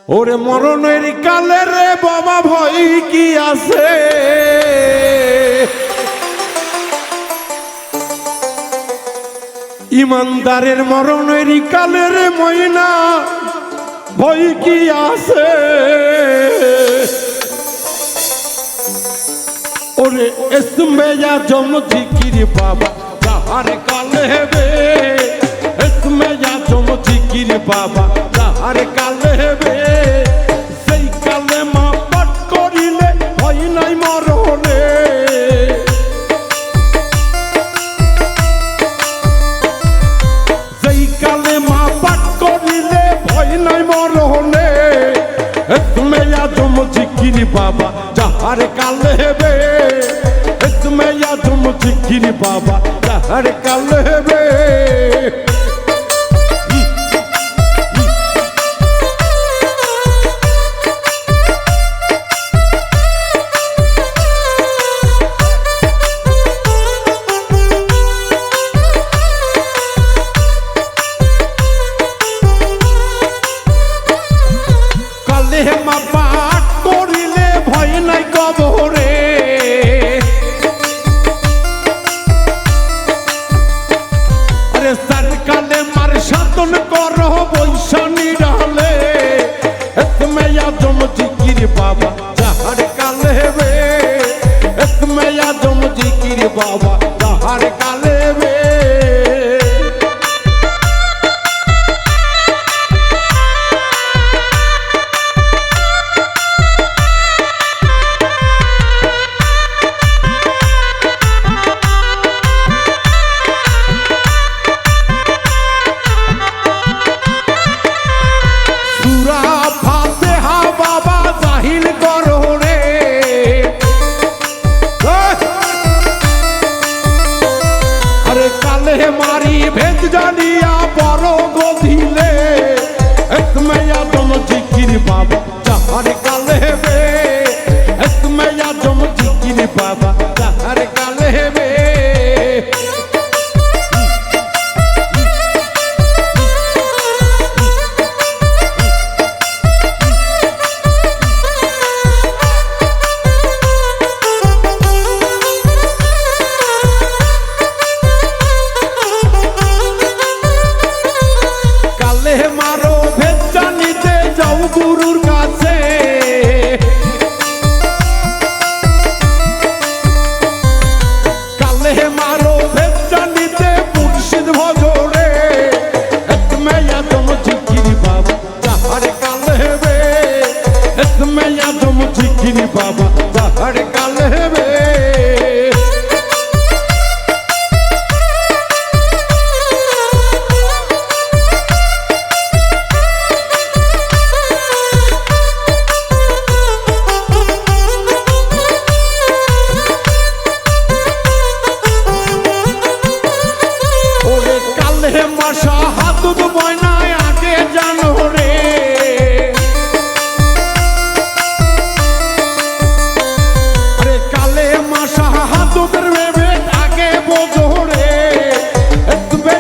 ওরে মরণের কালে রে বাবা ভয় কি আছে, ইমানদারের মরণের কালে রে ময়না ভয় কি আছে। ওরে ইসমে আজম জিকির বাবা যাহার কালে হেবে, ইসমে আজম জিকির বাবা যাহার কালে হেবে, সেই কালেমা পাঠ করিলে ভয় নাই মরণে। সেই কালেমা পাঠ করিলে ভয় নাই মরণে। ইসমে আজম জিকির বাবা যাহার কালে হেবে, ইসমে আজম জিকির বাবা যাহার কালে হেবে। কালেমা পাঠ করিলে ভয় নাই কবরে, আরে সার কালেমার সাধন কর বৈশানী ডালে। ইসমে আজম জিকির বাবা যাহার কালে হেবে, ইসমে আজম জিকির বাবা যাহার কালে হেবে। মারি ভেদ জানিয়া বড় গধিলে, ইসমে আজম জিকির বাবা যাহার কালে হেবে, ইসমে আজম জিকির বাবা যাহার কালে হেবে। মারো ভেদ জানিতে যাও গুরুর কাছে, কালে মারো ভেদ জানিতে মুর্শিদ ভজরে। ইসমে আজম জিকির বাবা যাহার কালে হেবে, ইসমে আজম জিকির বাবা যাহার কালে হেবে। কালেমা শাহাদত বয়নায় আগে জানো রে, আরে কালেমা শাহাদতের ভেবে আগে বোঝো রে। ইসমে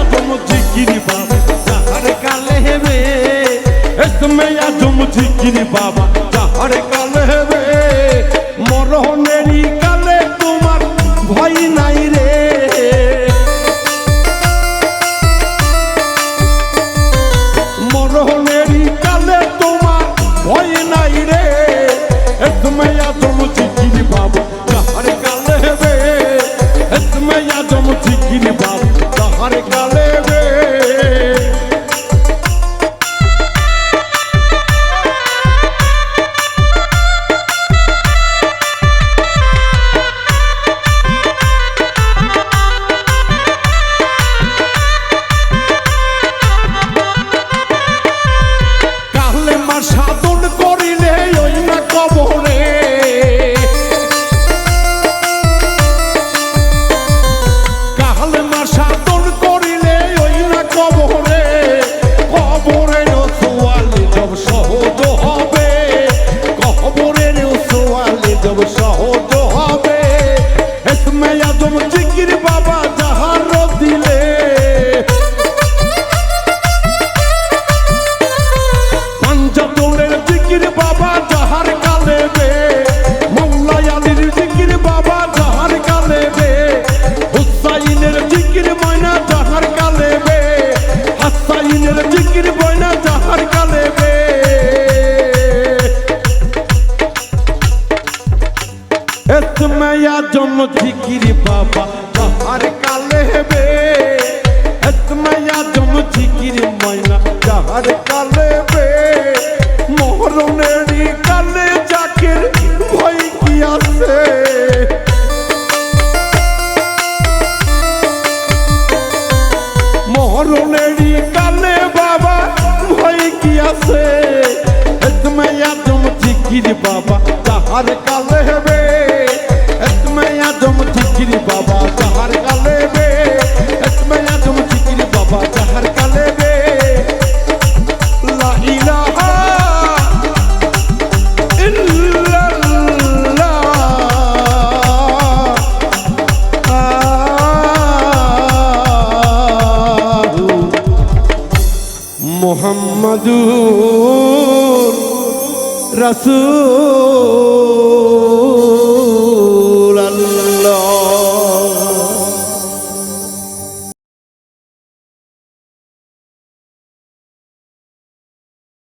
আজম জিকির বাবা যাহার কালে হেবে, ইসমে আজম জিকির বাবা যাহার কালে হেবে। মরণেরই কালে তোমার ভয় নাই রে, মরণেরই কালে তোমার ভয় নাই রে। ইসমে আজম জিকির বাবা যাহার কালে হেবে, ইসমে আজম জিকির বাবা যাহার কালে হেবে। ময়না যাহার কালে বে इसमें आजम जिकिर बाबा जहर काले बे इसमें आजम जिकिर मैना जहर काले बे मोहरनेरी काले जाकिर भाई किया से मोहरनेरी काले बाबा भाई किया से इसमें आजम जिकिर बाबा जहर काले बे इसमें आजम जिकिर बाबा जहर काले बे इसमें आजम जिकिर बाबा जहर काले बे ला इलाहा इल्लल्लाह मुहम्मदुर रसूल अल्लाह।